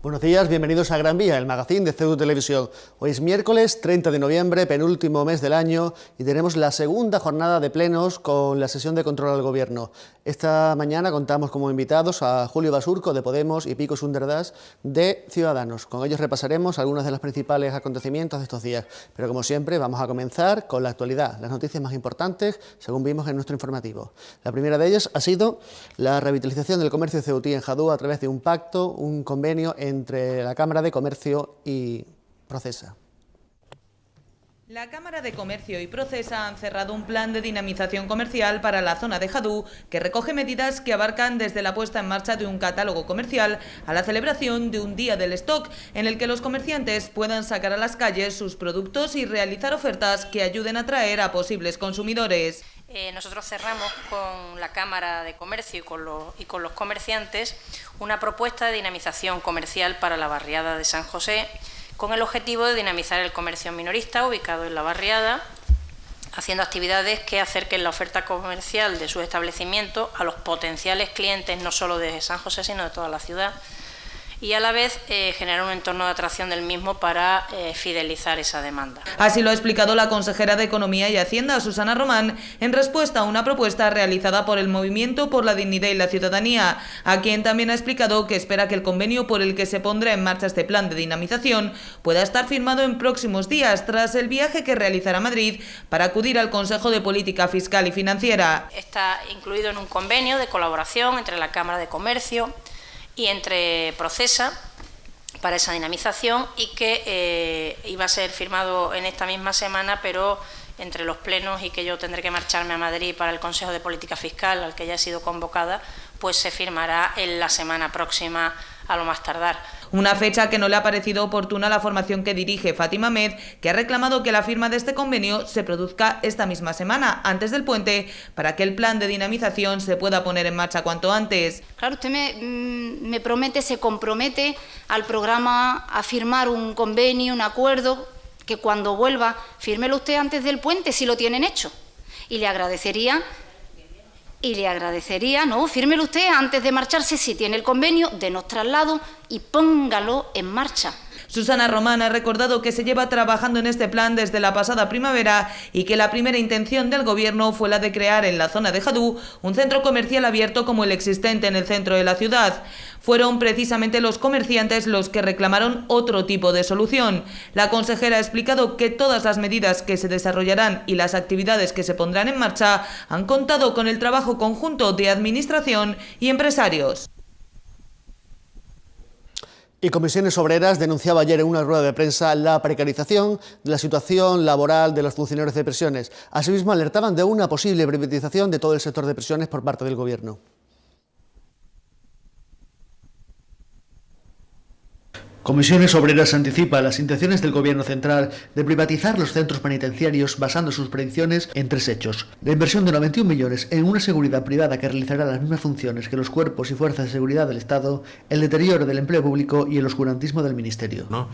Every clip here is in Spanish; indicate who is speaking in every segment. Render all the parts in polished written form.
Speaker 1: Buenos días, bienvenidos a Gran Vía, el magazín de CEU Televisión. Hoy es miércoles 30 de noviembre, penúltimo mes del año, y tenemos la segunda jornada de plenos con la sesión de control al Gobierno. Esta mañana contamos como invitados a Julio Basurco de Podemos y Pico Sunderdas de Ciudadanos. Con ellos repasaremos algunos de los principales acontecimientos de estos días. Pero como siempre vamos a comenzar con la actualidad, las noticias más importantes según vimos en nuestro informativo. La primera de ellas ha sido la revitalización del comercio ceutí en Jadú a través de un pacto, un convenio entre la Cámara de Comercio y Procesa.
Speaker 2: La Cámara de Comercio y Procesa han cerrado un plan de dinamización comercial para la zona de Jadú que recoge medidas que abarcan desde la puesta en marcha de un catálogo comercial a la celebración de un día del stock en el que los comerciantes puedan sacar a las calles sus productos y realizar ofertas que ayuden a atraer a posibles consumidores.
Speaker 3: Nosotros cerramos con la Cámara de Comercio y con los comerciantes una propuesta de dinamización comercial para la barriada de San José, con el objetivo de dinamizar el comercio minorista ubicado en la barriada, haciendo actividades que acerquen la oferta comercial de sus establecimientos a los potenciales clientes no solo de San José, sino de toda la ciudad, y a la vez generar un entorno de atracción del mismo para fidelizar esa demanda.
Speaker 2: Así lo ha explicado la consejera de Economía y Hacienda, Susana Román, en respuesta a una propuesta realizada por el Movimiento por la Dignidad y la Ciudadanía, a quien también ha explicado que espera que el convenio por el que se pondrá en marcha este plan de dinamización pueda estar firmado en próximos días, tras el viaje que realizará a Madrid para acudir al Consejo de Política Fiscal y Financiera.
Speaker 3: Está incluido en un convenio de colaboración entre la Cámara de Comercio y entre Procesa para esa dinamización, y que iba a ser firmado en esta misma semana, pero entre los plenos y que yo tendré que marcharme a Madrid para el Consejo de Política Fiscal, al que ya he sido convocada, pues se firmará en la semana próxima a lo más tardar.
Speaker 2: Una fecha que no le ha parecido oportuna a la formación que dirige Fátima Med, que ha reclamado que la firma de este convenio se produzca esta misma semana, antes del puente, para que el plan de dinamización se pueda poner en marcha cuanto antes.
Speaker 4: Claro, usted me promete, se compromete al programa a firmar un convenio, un acuerdo, que cuando vuelva, fírmelo usted antes del puente si lo tienen hecho. Y le agradecería, no, fírmelo usted antes de marcharse si tiene el convenio, denos traslado y póngalo en marcha.
Speaker 2: Susana Román ha recordado que se lleva trabajando en este plan desde la pasada primavera y que la primera intención del Gobierno fue la de crear en la zona de Jadú un centro comercial abierto como el existente en el centro de la ciudad. Fueron precisamente los comerciantes los que reclamaron otro tipo de solución. La consejera ha explicado que todas las medidas que se desarrollarán y las actividades que se pondrán en marcha han contado con el trabajo conjunto de Administración y empresarios.
Speaker 1: Y Comisiones Obreras denunciaba ayer en una rueda de prensa la precarización de la situación laboral de los funcionarios de prisiones. Asimismo, alertaban de una posible privatización de todo el sector de prisiones por parte del Gobierno. Comisiones Obreras anticipa las intenciones del Gobierno central de privatizar los centros penitenciarios basando sus predicciones en tres hechos: la inversión de 91 millones en una seguridad privada que realizará las mismas funciones que los cuerpos y fuerzas de seguridad del Estado, el deterioro del empleo público y el oscurantismo del Ministerio.
Speaker 5: ¿No?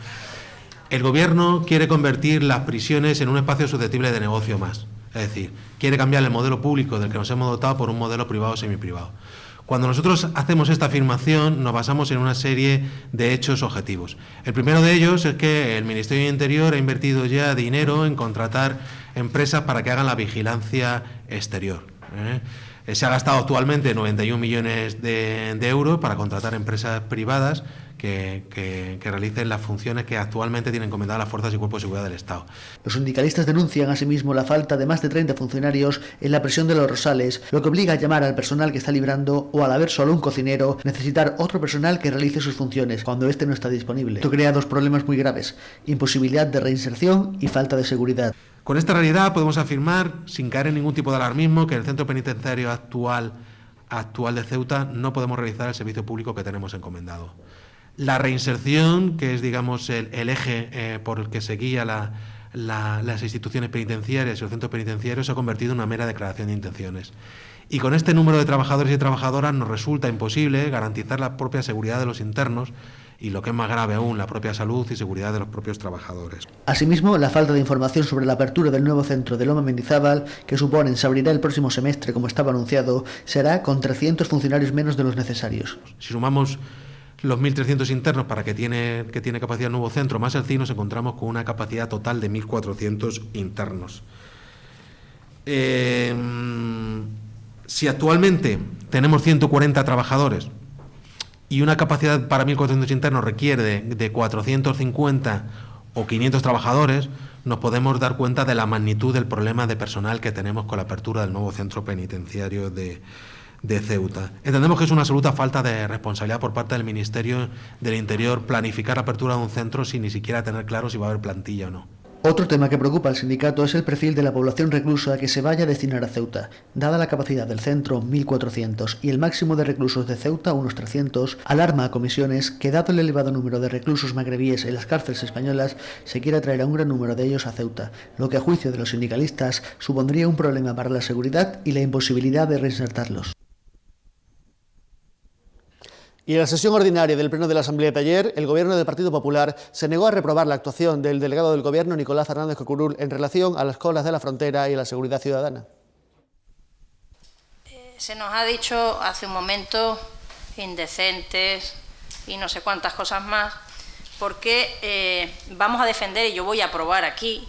Speaker 5: El Gobierno quiere convertir las prisiones en un espacio susceptible de negocio más, es decir, quiere cambiar el modelo público del que nos hemos dotado por un modelo privado o semiprivado. Cuando nosotros hacemos esta afirmación nos basamos en una serie de hechos objetivos. El primero de ellos es que el Ministerio de Interior ha invertido ya dinero en contratar empresas para que hagan la vigilancia exterior. Se ha gastado actualmente 91 millones de euros para contratar empresas privadas que realicen las funciones que actualmente tienen encomendadas las fuerzas y cuerpos de seguridad del Estado.
Speaker 1: Los sindicalistas denuncian asimismo la falta de más de 30 funcionarios en la prisión de Los Rosales, lo que obliga a llamar al personal que está librando, o al haber solo un cocinero, necesitar otro personal que realice sus funciones cuando éste no está disponible. Esto crea dos problemas muy graves: imposibilidad de reinserción y falta de seguridad.
Speaker 5: Con esta realidad podemos afirmar, sin caer en ningún tipo de alarmismo, que en el centro penitenciario actual de Ceuta no podemos realizar el servicio público que tenemos encomendado. La reinserción, que es, digamos, el eje por el que se guía las instituciones penitenciarias y los centros penitenciarios, se ha convertido en una mera declaración de intenciones. Y con este número de trabajadores y trabajadoras nos resulta imposible garantizar la propia seguridad de los internos y, lo que es más grave aún, la propia salud y seguridad de los propios trabajadores.
Speaker 1: Asimismo, la falta de información sobre la apertura del nuevo centro de Loma Mendizábal, que suponen se abrirá el próximo semestre como estaba anunciado, será con 300 funcionarios menos de los necesarios.
Speaker 5: Si sumamos los 1.300 internos que tiene capacidad el nuevo centro, más el CIE, nos encontramos con una capacidad total de 1.400 internos. Si actualmente tenemos 140 trabajadores y una capacidad para 1.400 internos requiere de 450 o 500 trabajadores, nos podemos dar cuenta de la magnitud del problema de personal que tenemos con la apertura del nuevo centro penitenciario de Ceuta. Entendemos que es una absoluta falta de responsabilidad por parte del Ministerio del Interior planificar la apertura de un centro sin ni siquiera tener claro si va a haber plantilla o no.
Speaker 1: Otro tema que preocupa al sindicato es el perfil de la población reclusa que se vaya a destinar a Ceuta. Dada la capacidad del centro, 1.400, y el máximo de reclusos de Ceuta, unos 300, alarma a comisiones que, dado el elevado número de reclusos magrebíes en las cárceles españolas, se quiera traer a un gran número de ellos a Ceuta, lo que a juicio de los sindicalistas supondría un problema para la seguridad y la imposibilidad de reinsertarlos. Y en la sesión ordinaria del Pleno de la Asamblea de ayer, el Gobierno del Partido Popular se negó a reprobar la actuación del delegado del Gobierno, Nicolás Fernández Cocurul, en relación a las colas de la frontera y a la seguridad ciudadana.
Speaker 3: Se nos ha dicho hace un momento indecentes y no sé cuántas cosas más, porque vamos a defender, y yo voy a aprobar aquí,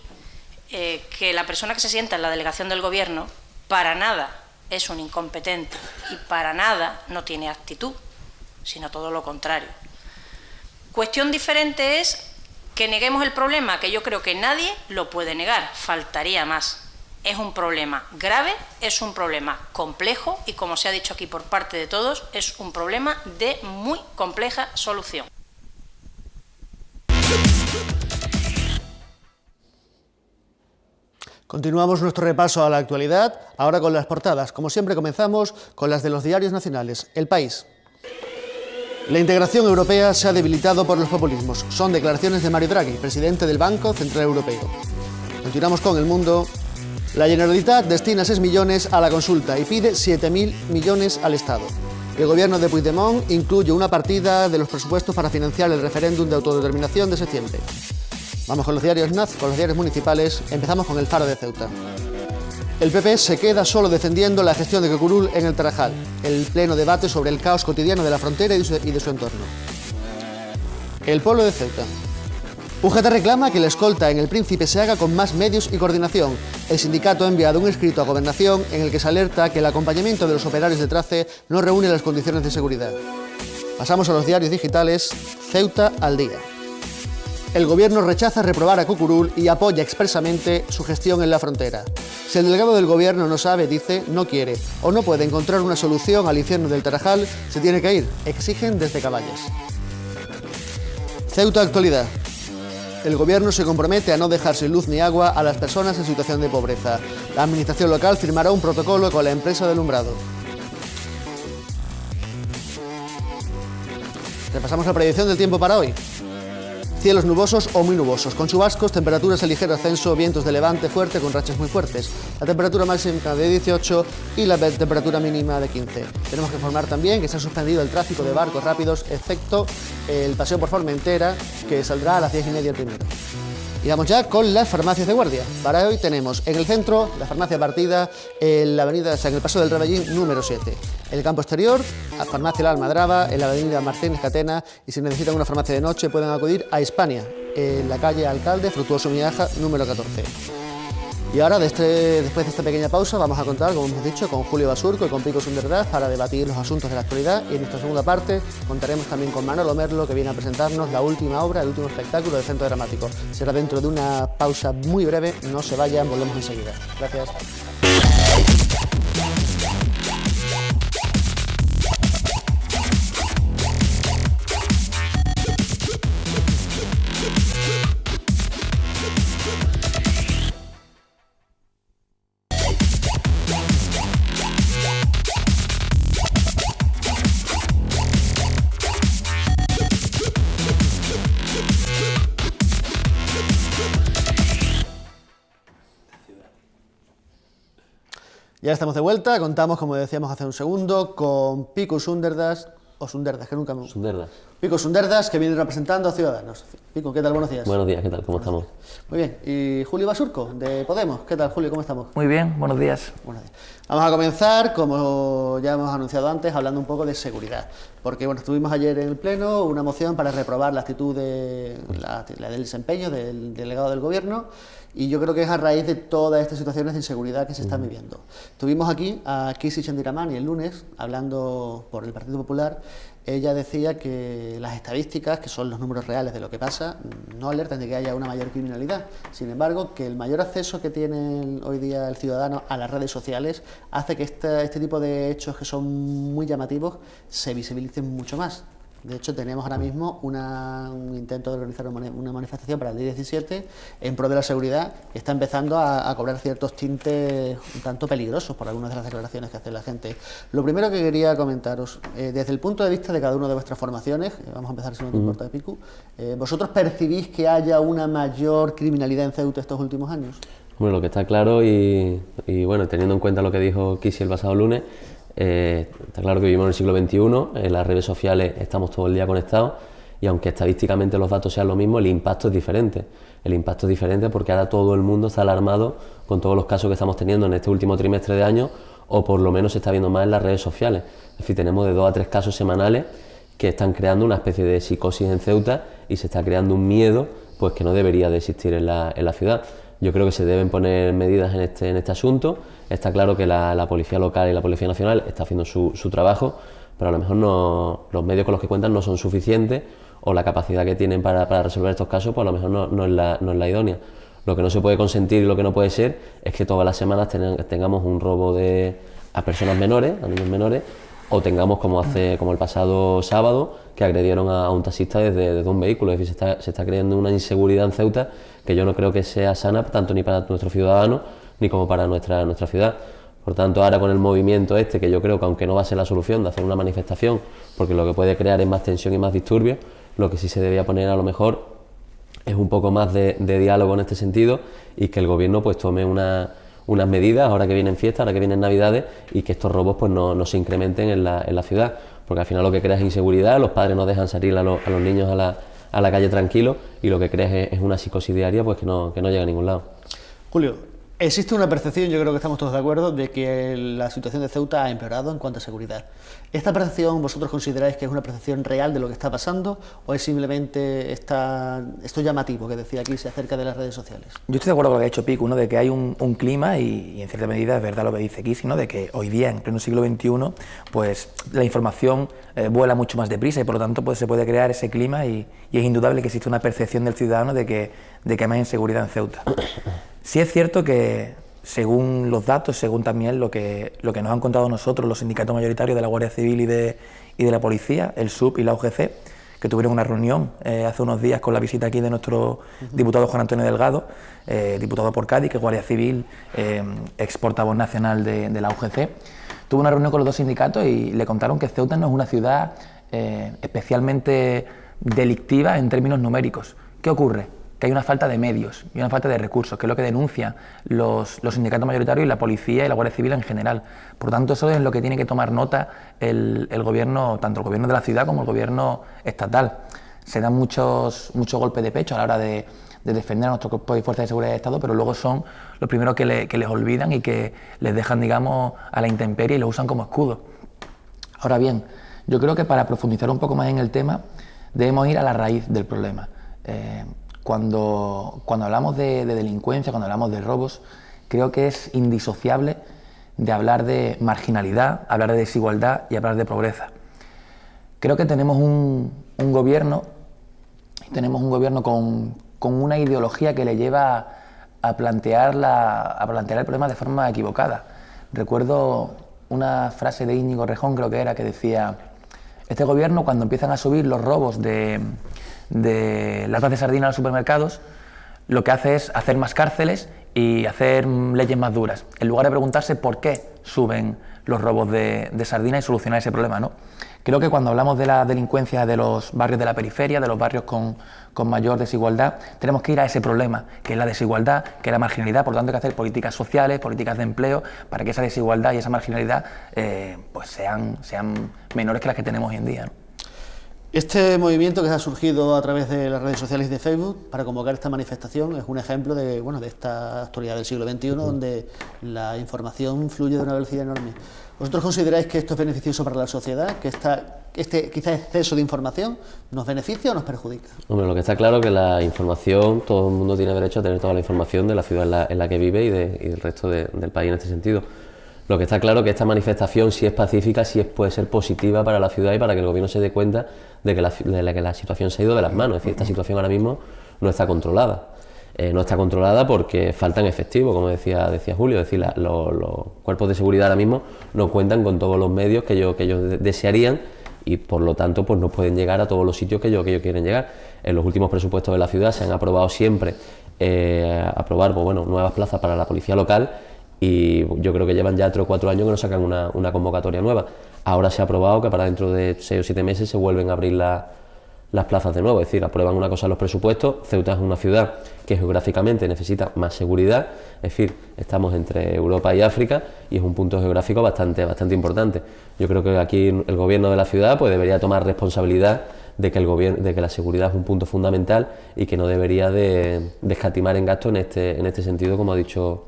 Speaker 3: que la persona que se sienta en la delegación del Gobierno para nada es un incompetente y para nada no tiene actitud, sino todo lo contrario. Cuestión diferente es que neguemos el problema, que yo creo que nadie lo puede negar, faltaría más. Es un problema grave, es un problema complejo y, como se ha dicho aquí por parte de todos, es un problema de muy compleja solución.
Speaker 1: Continuamos nuestro repaso a la actualidad, ahora con las portadas. Como siempre, comenzamos con las de los diarios nacionales. El País. La integración europea se ha debilitado por los populismos. Son declaraciones de Mario Draghi, presidente del Banco Central Europeo. Continuamos con El Mundo. La Generalitat destina 6 millones a la consulta y pide 7.000 millones al Estado. El gobierno de Puigdemont incluye una partida de los presupuestos para financiar el referéndum de autodeterminación de septiembre. Vamos con los diarios con los diarios municipales. Empezamos con El Faro de Ceuta. El PP se queda solo defendiendo la gestión de Cocurul en el Tarajal. El pleno debate sobre el caos cotidiano de la frontera y de su entorno. El Pueblo de Ceuta. UGT reclama que la escolta en El Príncipe se haga con más medios y coordinación. El sindicato ha enviado un escrito a Gobernación en el que se alerta que el acompañamiento de los operarios de TRACE no reúne las condiciones de seguridad. Pasamos a los diarios digitales. Ceuta al día. El gobierno rechaza reprobar a Cocurul y apoya expresamente su gestión en la frontera. Si el delegado del gobierno no sabe, dice, no quiere o no puede encontrar una solución al infierno del Tarajal, se tiene que ir, exigen desde Caballes. Ceuta actualidad. El gobierno se compromete a no dejar sin luz ni agua a las personas en situación de pobreza. La administración local firmará un protocolo con la empresa de alumbrado. Repasamos la predicción del tiempo para hoy. Cielos nubosos o muy nubosos, con chubascos, temperaturas en ligero ascenso, vientos de levante fuerte con rachas muy fuertes. La temperatura máxima de 18 y la temperatura mínima de 15. Tenemos que informar también que se ha suspendido el tráfico de barcos rápidos, excepto el paseo por Formentera, que saldrá a las 10:30 el primero. Y vamos ya con las farmacias de guardia. Para hoy tenemos en el centro la farmacia partida en la avenida, en el Paso del Rebellín número 7. En el campo exterior, a farmacia La Almadraba, en la avenida Martínez Catena, y si necesitan una farmacia de noche pueden acudir a Hispania, en la calle Alcalde, Fructuoso Miaja, número 14. Y ahora, después de esta pequeña pausa, vamos a contar, como hemos dicho, con Julio Basurco y con Pico Sunderdas para debatir los asuntos de la actualidad. Y en nuestra segunda parte contaremos también con Manolo Merlo, que viene a presentarnos la última obra, el último espectáculo del Centro Dramático. Será dentro de una pausa muy breve, no se vayan, volvemos enseguida. Gracias. Ya estamos de vuelta, contamos, como decíamos hace un segundo, con Pico Sunderdas, o Sunderdas, que nunca me...
Speaker 6: Sunderdas.
Speaker 1: Pico Sunderdas, que viene representando a Ciudadanos. Pico, ¿qué tal? Buenos días.
Speaker 6: Buenos días, ¿qué tal? ¿Cómo estamos?
Speaker 1: Muy bien. Y Julio Basurco, de Podemos. ¿Qué tal, Julio? ¿Cómo estamos?
Speaker 7: Muy bien, buenos días.
Speaker 1: Buenos días. Vamos a comenzar, como ya hemos anunciado antes, hablando un poco de seguridad. Porque bueno, tuvimos ayer en el Pleno una moción para reprobar la actitud la del desempeño del delegado del Gobierno, y yo creo que es a raíz de todas estas situaciones de inseguridad que se están viviendo. Tuvimos aquí a Kisi Chandiramani el lunes, hablando por el Partido Popular. Ella decía que las estadísticas, que son los números reales de lo que pasa, no alertan de que haya una mayor criminalidad. Sin embargo, que el mayor acceso que tiene hoy día el ciudadano a las redes sociales hace que este tipo de hechos, que son muy llamativos, se visibilicen mucho más. De hecho, tenemos ahora mismo un intento de organizar una manifestación para el día 17 en pro de la seguridad, que está empezando a cobrar ciertos tintes un tanto peligrosos por algunas de las declaraciones que hace la gente. Lo primero que quería comentaros, desde el punto de vista de cada una de vuestras formaciones, vamos a empezar si no te importa, Picu, ¿vosotros percibís que haya una mayor criminalidad en Ceuta estos últimos años?
Speaker 6: Bueno, lo que está claro y bueno, teniendo en cuenta lo que dijo Kisi el pasado lunes, está claro que vivimos en el siglo XXI, en las redes sociales estamos todo el día conectados, y aunque estadísticamente los datos sean lo mismo, el impacto es diferente. El impacto es diferente porque ahora todo el mundo está alarmado con todos los casos que estamos teniendo en este último trimestre de año, o por lo menos se está viendo más en las redes sociales. Es decir, tenemos de 2 a 3 casos semanales que están creando una especie de psicosis en Ceuta, y se está creando un miedo pues que no debería de existir en la ciudad. Yo creo que se deben poner medidas en este asunto. Está claro que la Policía Local y la Policía Nacional está haciendo su trabajo, pero a lo mejor los medios con los que cuentan no son suficientes, o la capacidad que tienen para resolver estos casos pues a lo mejor no es la idónea. Lo que no se puede consentir y lo que no puede ser es que todas las semanas tengamos un robo a personas menores, a niños menores, o tengamos como el pasado sábado, que agredieron a un taxista desde un vehículo. Es decir, se está creando una inseguridad en Ceuta que yo no creo que sea sana tanto ni para nuestros ciudadanos ni como para nuestra ciudad. Por tanto, ahora con el movimiento que yo creo que, aunque no va a ser la solución de hacer una manifestación, porque lo que puede crear es más tensión y más disturbios, lo que sí se debía poner a lo mejor es un poco más de diálogo en este sentido, y que el gobierno pues tome unas medidas ahora que vienen fiestas, ahora que vienen Navidades, y que estos robos pues no se incrementen en la ciudad, porque al final lo que crea es inseguridad. Los padres no dejan salir a los niños a la calle tranquilos, y lo que crea es una psicosis diaria pues que no llega a ningún lado.
Speaker 1: Julio, existe una percepción, yo creo que estamos todos de acuerdo, de que la situación de Ceuta ha empeorado en cuanto a seguridad. ¿Esta percepción vosotros consideráis que es una percepción real de lo que está pasando, o es simplemente esto llamativo que decía aquí acerca de las redes sociales?
Speaker 7: Yo estoy de acuerdo con lo que ha dicho Pico, de que hay un clima, y en cierta medida es verdad lo que dice Kisi, de que hoy día, en pleno siglo XXI, pues la información vuela mucho más deprisa, y por lo tanto pues se puede crear ese clima, y es indudable que existe una percepción del ciudadano de que hay más inseguridad en Ceuta. Sí es cierto que, según los datos, según también lo que nos han contado nosotros, los sindicatos mayoritarios de la Guardia Civil y de la Policía, el SUB y la UGC, que tuvieron una reunión hace unos días con la visita aquí de nuestro diputado Juan Antonio Delgado, diputado por Cádiz, que es Guardia Civil, ex portavoz nacional de la UGC, tuvo una reunión con los dos sindicatos y le contaron que Ceuta no es una ciudad especialmente delictiva en términos numéricos. ¿Qué ocurre? Que hay una falta de medios y una falta de recursos, que es lo que denuncian los sindicatos mayoritarios y la policía y la Guardia Civil en general. Por tanto, eso es lo que tiene que tomar nota el gobierno, tanto el gobierno de la ciudad como el gobierno estatal. Se dan muchos golpes de pecho a la hora de defender a nuestros cuerpos y fuerzas de seguridad del Estado, pero luego son los primeros que les olvidan y que les dejan, digamos, a la intemperie y los usan como escudo. Ahora bien, yo creo que para profundizar un poco más en el tema, debemos ir a la raíz del problema. Cuando hablamos de delincuencia, cuando hablamos de robos, creo que es indisociable de hablar de marginalidad, hablar de desigualdad y hablar de pobreza. Creo que tenemos un gobierno con una ideología que le lleva a plantear el problema de forma equivocada. Recuerdo una frase de Íñigo Rejón, creo que era, que decía: este gobierno, cuando empiezan a subir los robos de latas de sardina a los supermercados, lo que hace es hacer más cárceles y hacer leyes más duras, en lugar de preguntarse por qué suben los robos de sardina y solucionar ese problema, ¿no? Creo que cuando hablamos de la delincuencia de los barrios de la periferia, de los barrios con mayor desigualdad, tenemos que ir a ese problema, que es la desigualdad, que es la marginalidad. Por lo tanto, hay que hacer políticas sociales, políticas de empleo, para que esa desigualdad y esa marginalidad pues sean menores que las que tenemos hoy en día, ¿no?
Speaker 1: Este movimiento que ha surgido a través de las redes sociales y de Facebook para convocar esta manifestación es un ejemplo de, bueno, de esta actualidad del siglo XXI donde la información fluye de una velocidad enorme. ¿Vosotros consideráis que esto es beneficioso para la sociedad? ¿Que este quizás exceso de información nos beneficia o nos perjudica?
Speaker 6: Hombre, lo que está claro es que la información, todo el mundo tiene derecho a tener toda la información de la ciudad en la que vive y del resto del país en este sentido. Lo que está claro es que esta manifestación, si es pacífica, sí puede ser positiva para la ciudad y para que el gobierno se dé cuenta de que la situación se ha ido de las manos. Es decir, esta situación ahora mismo no está controlada. No está controlada porque faltan efectivos, como decía Julio. Es decir, los cuerpos de seguridad ahora mismo no cuentan con todos los medios que ellos desearían y por lo tanto pues no pueden llegar a todos los sitios que ellos quieren llegar. En los últimos presupuestos de la ciudad se han aprobado siempre nuevas plazas para la policía local. Y yo creo que llevan ya 3 o 4 años que no sacan una convocatoria nueva. Ahora se ha aprobado que para dentro de 6 o 7 meses se vuelven a abrir las plazas de nuevo. Es decir, aprueban una cosa en los presupuestos. Ceuta es una ciudad que geográficamente necesita más seguridad. Es decir, estamos entre Europa y África y es un punto geográfico bastante importante. Yo creo que aquí el gobierno de la ciudad pues debería tomar responsabilidad de que la seguridad es un punto fundamental y que no debería de escatimar en gasto en este sentido, como ha dicho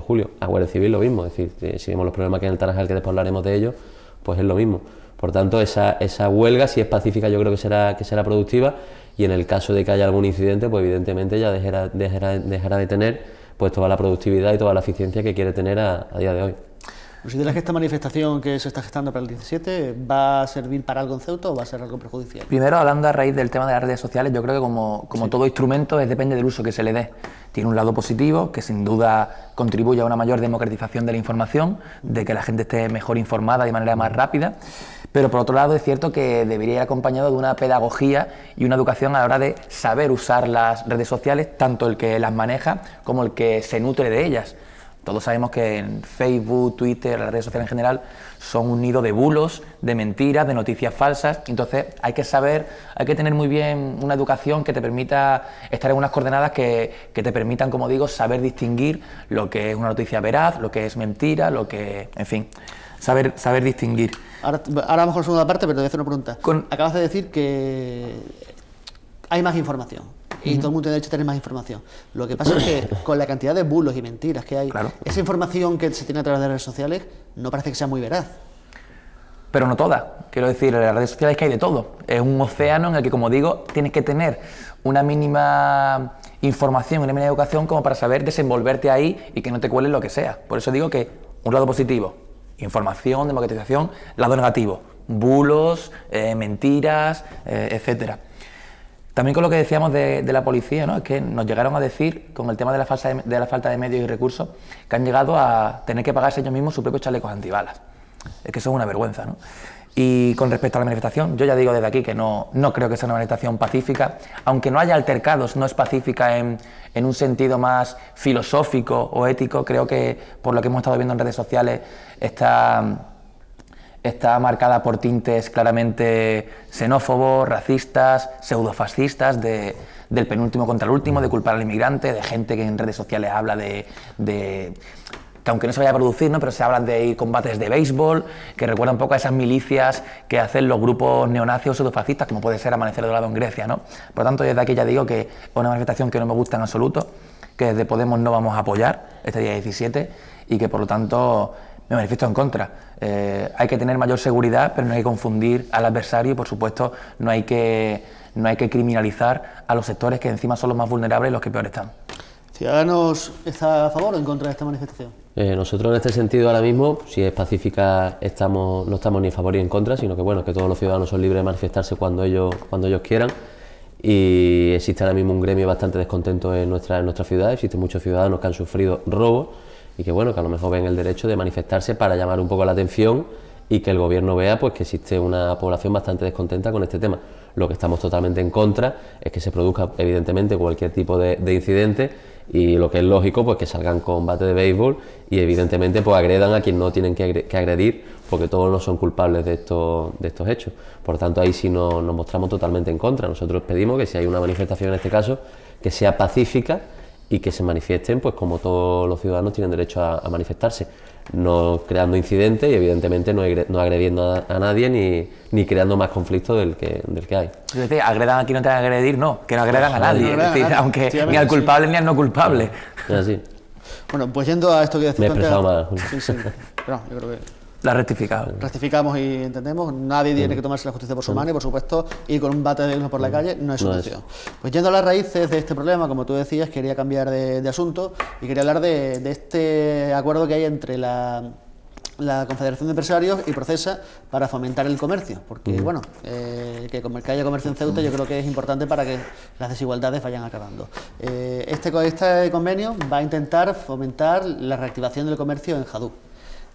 Speaker 6: Julio. A Guardia Civil lo mismo, es decir, si vemos los problemas que hay en el Tarajal, que después hablaremos de ellos, pues es lo mismo. Por tanto, esa huelga, si es pacífica, yo creo que será productiva, y en el caso de que haya algún incidente, pues evidentemente ya dejará de tener pues toda la productividad y toda la eficiencia que quiere tener a día de hoy.
Speaker 1: ¿Consideras que esta manifestación que se está gestando para el 17 va a servir para algo en Ceuta o va a ser algo perjudicial?
Speaker 7: Primero, hablando a raíz del tema de las redes sociales, yo creo que como sí, todo instrumento depende del uso que se le dé. Tiene un lado positivo, que sin duda contribuye a una mayor democratización de la información, de que la gente esté mejor informada de manera más rápida, pero por otro lado es cierto que debería ir acompañado de una pedagogía y una educación a la hora de saber usar las redes sociales, tanto el que las maneja como el que se nutre de ellas. Todos sabemos que en Facebook, Twitter, las redes sociales en general son un nido de bulos, de mentiras, de noticias falsas. Entonces hay que tener muy bien una educación que te permita estar en unas coordenadas que te permitan, como digo, saber distinguir lo que es una noticia veraz, lo que es mentira, en fin, saber distinguir.
Speaker 1: Ahora a lo mejor segunda parte, pero te voy a hacer una pregunta. Acabas de decir que hay más información. Y todo el mundo tiene derecho a tener más información. Lo que pasa es que con la cantidad de bulos y mentiras que hay, claro, esa información que se tiene a través de redes sociales no parece que sea muy veraz.
Speaker 7: Pero no toda. Quiero decir, en las redes sociales que hay de todo. Es un océano en el que, como digo, tienes que tener una mínima información, una mínima educación como para saber desenvolverte ahí y que no te cuelen lo que sea. Por eso digo que un lado positivo, información, democratización; lado negativo, bulos, mentiras, etcétera. También con lo que decíamos de la policía, ¿no? Es que nos llegaron a decir, con el tema de la falta de medios y recursos, que han llegado a tener que pagarse ellos mismos sus propios chalecos antibalas. Es que eso es una vergüenza, ¿no? Y con respecto a la manifestación, yo ya digo desde aquí que no creo que sea una manifestación pacífica, aunque no haya altercados, no es pacífica en un sentido más filosófico o ético. Creo que, por lo que hemos estado viendo en redes sociales, está marcada por tintes claramente xenófobos, racistas, pseudofascistas, del penúltimo contra el último, de culpar al inmigrante, de gente que en redes sociales habla de que aunque no se vaya a producir, ¿no?, pero se hablan de ir combates de béisbol, que recuerda un poco a esas milicias que hacen los grupos neonazis o pseudofascistas, como puede ser Amanecer Dorado en Grecia, ¿no? Por lo tanto, desde aquí ya digo que es una manifestación que no me gusta en absoluto, que desde Podemos no vamos a apoyar este día 17 y que por lo tanto me manifiesto en contra. Hay que tener mayor seguridad, pero no hay que confundir al adversario y, por supuesto, no hay que criminalizar a los sectores que encima son los más vulnerables y los que peor están.
Speaker 1: ¿Ciudadanos está a favor o en contra de esta manifestación?
Speaker 6: Nosotros en este sentido ahora mismo, si es pacífica, no estamos ni a favor ni en contra, sino que bueno, que todos los ciudadanos son libres de manifestarse cuando ellos quieran. Y existe ahora mismo un gremio bastante descontento en nuestra ciudad. Existen muchos ciudadanos que han sufrido robos y que bueno, que a lo mejor ven el derecho de manifestarse para llamar un poco la atención y que el gobierno vea pues que existe una población bastante descontenta con este tema. Lo que estamos totalmente en contra es que se produzca evidentemente cualquier tipo de incidente, y lo que es lógico pues que salgan con bate de béisbol y evidentemente pues agredan a quien no tienen que agredir, porque todos no son culpables de estos hechos. Por tanto, ahí sí nos mostramos totalmente en contra. Nosotros pedimos que si hay una manifestación en este caso, que sea pacífica y que se manifiesten pues como todos los ciudadanos tienen derecho a manifestarse, no creando incidentes y evidentemente no agrediendo a nadie ni creando más conflictos del que hay.
Speaker 7: Es decir, agredan a quien no tenga que agredir, no, que no agredan a nadie, es decir, aunque ni al culpable ni al no culpable.
Speaker 6: Es así.
Speaker 1: Bueno, pues yendo a esto que decís...
Speaker 6: Me he expresado mal.
Speaker 1: Sí, pero yo creo que...
Speaker 7: La rectificado.
Speaker 1: Rectificamos y entendemos, nadie tiene que tomarse la justicia por su mano y, por supuesto, ir con un bate de luz por la calle no es solución. Pues yendo a las raíces de este problema, como tú decías, quería cambiar de asunto y quería hablar de este acuerdo que hay entre la Confederación de Empresarios y Procesa para fomentar el comercio, porque bueno, que haya comercio en Ceuta yo creo que es importante para que las desigualdades vayan acabando. Este convenio va a intentar fomentar la reactivación del comercio en Jadú.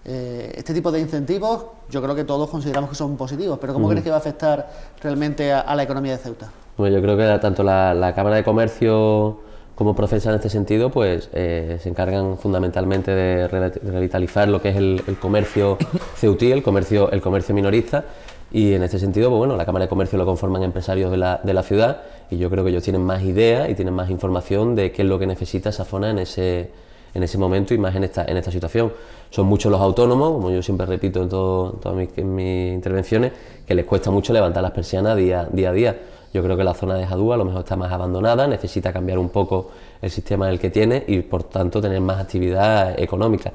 Speaker 1: Este tipo de incentivos yo creo que todos consideramos que son positivos, pero ¿cómo crees que va a afectar realmente a la economía de Ceuta?
Speaker 6: Bueno, yo creo que tanto la Cámara de Comercio como Procesa en este sentido pues se encargan fundamentalmente de revitalizar lo que es el comercio ceutí, el comercio minorista, y en este sentido pues bueno, la Cámara de Comercio lo conforman empresarios de la ciudad y yo creo que ellos tienen más ideas y tienen más información de qué es lo que necesita esa zona en ese momento y más en esta situación. Son muchos los autónomos, como yo siempre repito en todas mis intervenciones, que les cuesta mucho levantar las persianas día a día. Yo creo que la zona de Jadú a lo mejor está más abandonada, necesita cambiar un poco el sistema en el que tiene y por tanto tener más actividad económica.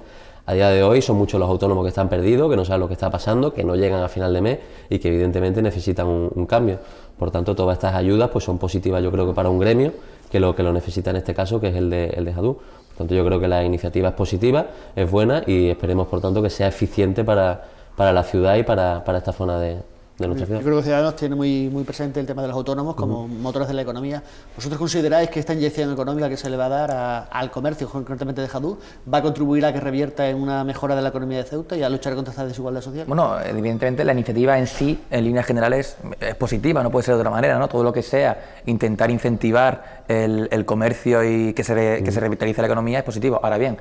Speaker 6: A día de hoy son muchos los autónomos que están perdidos, que no saben lo que está pasando, que no llegan a final de mes y que evidentemente necesitan un cambio. Por tanto, todas estas ayudas pues son positivas yo creo que para un gremio que lo necesita en este caso, que es el de Jadú. Por tanto, yo creo que la iniciativa es positiva, es buena y esperemos por tanto que sea eficiente para la ciudad y para esta zona de nuestra ciudad.
Speaker 1: Yo creo que Ciudadanos tiene muy presente el tema de los autónomos como motores de la economía. ¿Vosotros consideráis que esta inyección económica que se le va a dar al comercio, concretamente de Jadú, va a contribuir a que revierta en una mejora de la economía de Ceuta y a luchar contra esta desigualdad social?
Speaker 7: Bueno, evidentemente la iniciativa en sí, en líneas generales, es positiva, no puede ser de otra manera, ¿no? Todo lo que sea intentar incentivar el comercio y que se revitalice la economía es positivo. Ahora bien,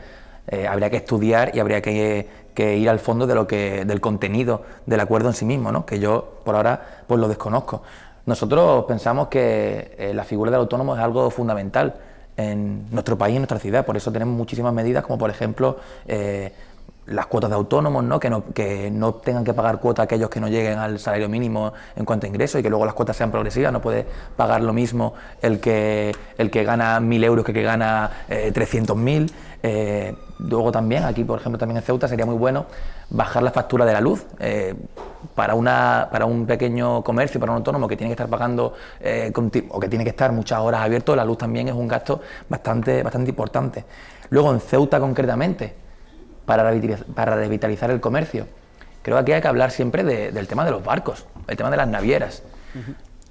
Speaker 7: habría que estudiar y habría que ir al fondo del contenido del acuerdo en sí mismo, ¿no? Que yo por ahora pues lo desconozco. Nosotros pensamos que la figura del autónomo es algo fundamental en nuestro país y en nuestra ciudad, por eso tenemos muchísimas medidas como por ejemplo las cuotas de autónomos, ¿no? Que no tengan que pagar cuota aquellos que no lleguen al salario mínimo en cuanto a ingresos y que luego las cuotas sean progresivas. No puede pagar lo mismo el que gana 1.000 euros que gana 300.000. Luego también, aquí por ejemplo también en Ceuta sería muy bueno bajar la factura de la luz para un pequeño comercio, para un autónomo que tiene que estar pagando o que tiene que estar muchas horas abierto. La luz también es un gasto bastante importante. Luego en Ceuta concretamente, para revitalizar el comercio, creo que aquí hay que hablar siempre del tema de los barcos, el tema de las navieras.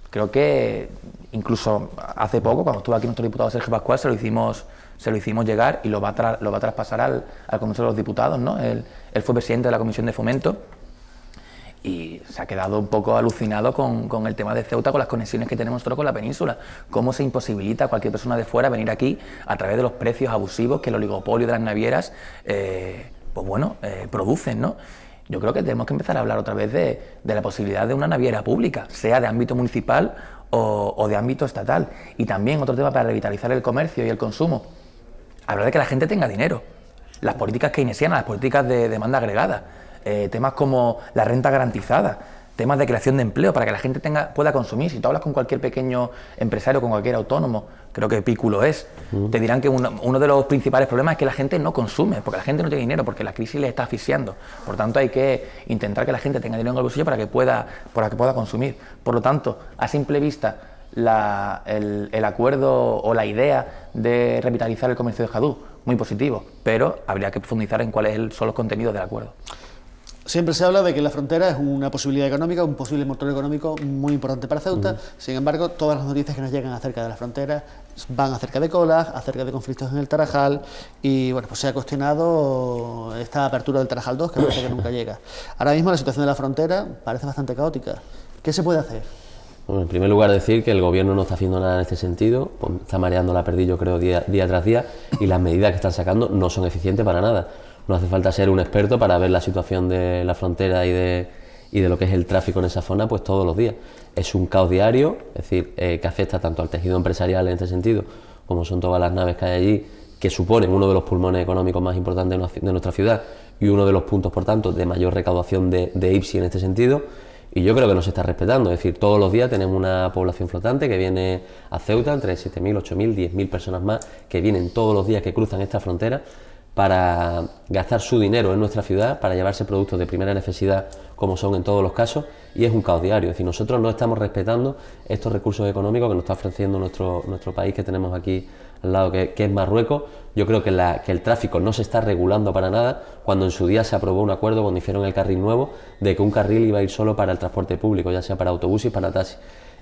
Speaker 7: Creo que incluso hace poco, cuando estuvo aquí nuestro diputado Sergio Pascual, se lo hicimos llegar y lo va a traspasar al Congreso de los Diputados, ¿no? Él fue presidente de la Comisión de Fomento y se ha quedado un poco alucinado con el tema de Ceuta, con las conexiones que tenemos nosotros con la península, cómo se imposibilita a cualquier persona de fuera venir aquí a través de los precios abusivos que el oligopolio de las navieras producen, ¿no? Yo creo que tenemos que empezar a hablar otra vez de la posibilidad de una naviera pública, sea de ámbito municipal o de ámbito estatal. Y también otro tema para revitalizar el comercio y el consumo, hablar de que la gente tenga dinero, las políticas keynesianas, las políticas de demanda agregada, temas como la renta garantizada, temas de creación de empleo para que la gente pueda consumir. Si tú hablas con cualquier pequeño empresario, con cualquier autónomo, creo que Pículo te dirán que uno de los principales problemas es que la gente no consume, porque la gente no tiene dinero, porque la crisis le está asfixiando. Por tanto, hay que intentar que la gente tenga dinero en el bolsillo para que pueda consumir. Por lo tanto, a simple vista, el acuerdo o la idea de revitalizar el comercio de Jadú, muy positivo, pero habría que profundizar en cuáles son los contenidos del acuerdo.
Speaker 1: Siempre se habla de que la frontera es una posibilidad económica, un posible motor económico muy importante para Ceuta. Sin embargo, todas las noticias que nos llegan acerca de la frontera van acerca de colas, acerca de conflictos en el Tarajal y bueno, pues se ha cuestionado esta apertura del Tarajal 2 que parece que nunca llega. Ahora mismo la situación de la frontera parece bastante caótica. ¿Qué se puede hacer?
Speaker 6: Bueno, en primer lugar decir que el gobierno no está haciendo nada en este sentido, está mareando la perdiz yo creo día tras día y las medidas que están sacando no son eficientes para nada. No hace falta ser un experto para ver la situación de la frontera y de lo que es el tráfico en esa zona pues todos los días. Es un caos diario, es decir, que afecta tanto al tejido empresarial en este sentido como son todas las naves que hay allí, que suponen uno de los pulmones económicos más importantes de nuestra ciudad y uno de los puntos, por tanto, de mayor recaudación de IPSI en este sentido. Y yo creo que no se está respetando, es decir, todos los días tenemos una población flotante que viene a Ceuta, entre 7.000, 8.000, 10.000 personas más, que vienen todos los días, que cruzan esta frontera para gastar su dinero en nuestra ciudad, para llevarse productos de primera necesidad, como son en todos los casos, y es un caos diario. Es decir, nosotros no estamos respetando estos recursos económicos que nos está ofreciendo nuestro país, que tenemos aquí al lado, que es Marruecos. Yo creo que el tráfico no se está regulando para nada, cuando en su día se aprobó un acuerdo cuando hicieron el carril nuevo, de que un carril iba a ir solo para el transporte público, ya sea para autobuses y para taxis.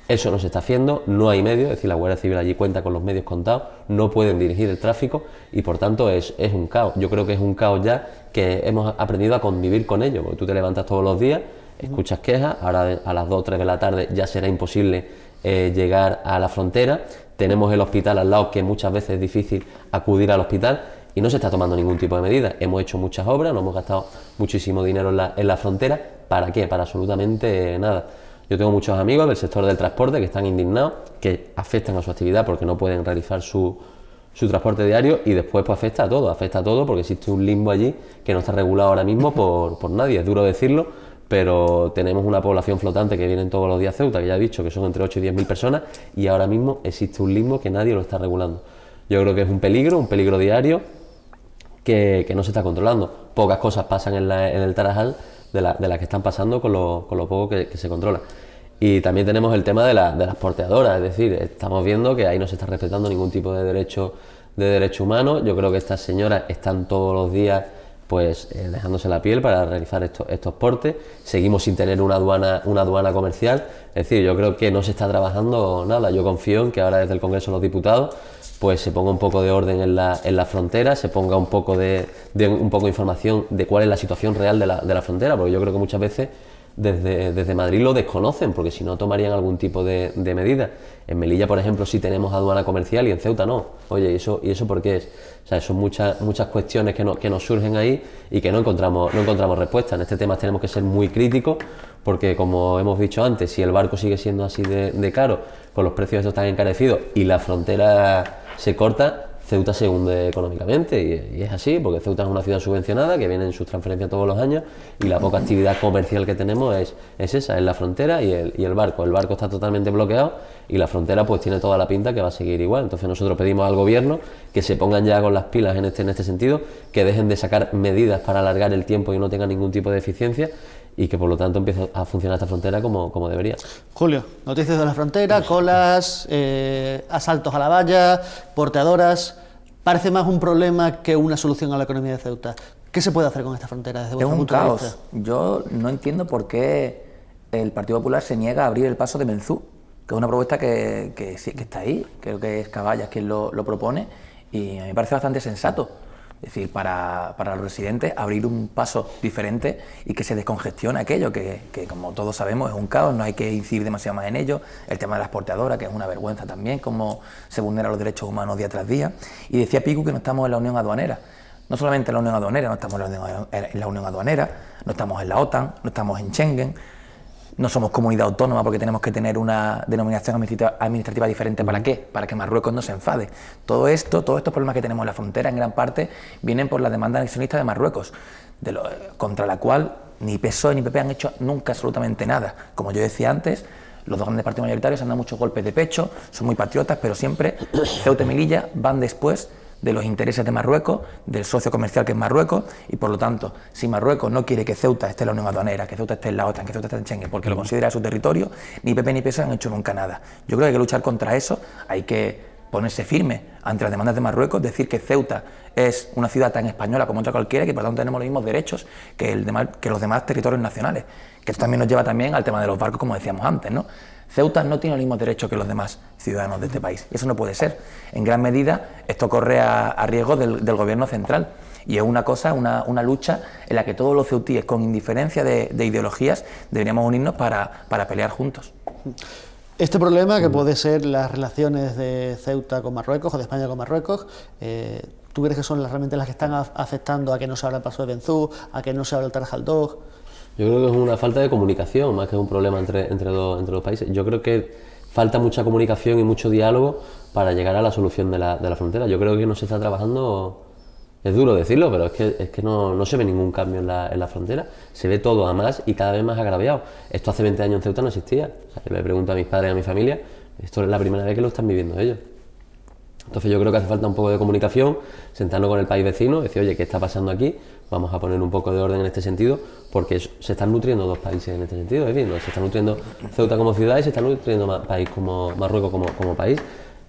Speaker 6: Eso no se está haciendo, no hay medios, es decir, la Guardia Civil allí cuenta con los medios contados, no pueden dirigir el tráfico y por tanto es un caos. Yo creo que es un caos ya que hemos aprendido a convivir con ello, porque tú te levantas todos los días, escuchas quejas, ahora a las 2 o 3 de la tarde ya será imposible llegar a la frontera, tenemos el hospital al lado, que muchas veces es difícil acudir al hospital y no se está tomando ningún tipo de medida. Hemos hecho muchas obras, nos hemos gastado muchísimo dinero en la frontera, ¿para qué? Para absolutamente nada. Yo tengo muchos amigos del sector del transporte que están indignados, que afectan a su actividad porque no pueden realizar su transporte diario, y después pues afecta a todo porque existe un limbo allí que no está regulado ahora mismo por nadie. Es duro decirlo, pero tenemos una población flotante que vienen todos los días a Ceuta, que ya he dicho que son entre 8 y 10.000 personas, y ahora mismo existe un limbo que nadie lo está regulando. Yo creo que es un peligro diario que no se está controlando. Pocas cosas pasan en el Tarajal de las que están pasando con lo poco que se controla. Y también tenemos el tema de las porteadoras, es decir, estamos viendo que ahí no se está respetando ningún tipo de derecho humano. Yo creo que estas señoras están todos los días pues dejándose la piel para realizar estos portes. Seguimos sin tener una aduana comercial, es decir, yo creo que no se está trabajando nada. Yo confío en que ahora desde el Congreso de los Diputados pues se ponga un poco de orden en la frontera, se ponga un poco de información de cuál es la situación real de la frontera, porque yo creo que muchas veces desde Madrid lo desconocen, porque si no tomarían algún tipo de medida. En Melilla, por ejemplo, sí tenemos aduana comercial y en Ceuta no. Oye, ¿y eso por qué es? O sea, son muchas cuestiones que nos surgen ahí y que no encontramos respuesta. En este tema tenemos que ser muy críticos, porque como hemos dicho antes, si el barco sigue siendo así de caro, con los precios estos tan encarecidos y la frontera se corta, Ceuta se hunde económicamente, y es así, porque Ceuta es una ciudad subvencionada que viene en sus transferencias todos los años, y la poca actividad comercial que tenemos es esa, es la frontera y el barco. El barco está totalmente bloqueado y la frontera pues tiene toda la pinta que va a seguir igual. Entonces nosotros pedimos al gobierno que se pongan ya con las pilas en este sentido, que dejen de sacar medidas para alargar el tiempo y no tengan ningún tipo de eficiencia, y que por lo tanto empiece a funcionar esta frontera como debería.
Speaker 1: Julio, noticias de la frontera, colas, asaltos a la valla, porteadoras. Parece más un problema que una solución a la economía de Ceuta. ¿Qué se puede hacer con esta frontera desde vuestro punto de vista?
Speaker 7: Es un caos. Yo no entiendo por qué el Partido Popular se niega a abrir el paso de Menzú, que es una propuesta que está ahí. Creo que es Caballas quien lo propone, y a mí me parece bastante sensato. Es decir, para los residentes abrir un paso diferente y que se descongestione aquello que como todos sabemos es un caos, no hay que incidir demasiado más en ello. El tema de las porteadoras, que es una vergüenza también, cómo se vulneran los derechos humanos día tras día. Y decía Pico que no estamos en la Unión Aduanera. No solamente en la Unión Aduanera, no estamos en la Unión Aduanera, no estamos en la OTAN, no estamos en Schengen, no somos comunidad autónoma porque tenemos que tener una denominación administrativa diferente. ¿Para qué? Para que Marruecos no se enfade. Todos estos problemas que tenemos en la frontera en gran parte vienen por la demanda anexionista de Marruecos, contra la cual ni PSOE ni PP han hecho nunca absolutamente nada. Como yo decía antes, los dos grandes partidos mayoritarios han dado muchos golpes de pecho, son muy patriotas, pero siempre Ceuta y Melilla van después de los intereses de Marruecos, del socio comercial que es Marruecos, y por lo tanto, si Marruecos no quiere que Ceuta esté en la Unión Aduanera, que Ceuta esté en la OTAN, que Ceuta esté en Schengen, porque lo considera su territorio, ni PP ni PSOE han hecho nunca nada. Yo creo que hay que luchar contra eso, hay que ponerse firme ante las demandas de Marruecos, decir que Ceuta es una ciudad tan española como otra cualquiera, y que por lo tanto tenemos los mismos derechos que los demás territorios nacionales, que esto también nos lleva también al tema de los barcos, como decíamos antes, ¿no? Ceuta no tiene los mismos derechos que los demás ciudadanos de este país, y eso no puede ser. En gran medida esto corre a riesgo del gobierno central, y es una lucha en la que todos los ceutíes, con indiferencia de ideologías, deberíamos unirnos para pelear juntos.
Speaker 1: Este problema, que puede ser las relaciones de Ceuta con Marruecos o de España con Marruecos, ¿tú crees que son realmente las que están afectando a que no se abra el paso de Benzú, a que no se abra el Tarajal 2?
Speaker 6: Yo creo que es una falta de comunicación, más que un problema entre dos países. Yo creo que falta mucha comunicación y mucho diálogo para llegar a la solución de la frontera. Yo creo que no se está trabajando. Es duro decirlo, pero es que no se ve ningún cambio en la frontera. Se ve todo a más y cada vez más agraviado. Esto hace 20 años en Ceuta no existía. O sea, yo le pregunto a mis padres y a mi familia, esto es la primera vez que lo están viviendo ellos. Entonces yo creo que hace falta un poco de comunicación, sentarnos con el país vecino, decir, oye, ¿qué está pasando aquí? Vamos a poner un poco de orden en este sentido, porque se están nutriendo dos países en este sentido. Es decir, se está nutriendo Ceuta como ciudad y se está nutriendo país como Marruecos como país.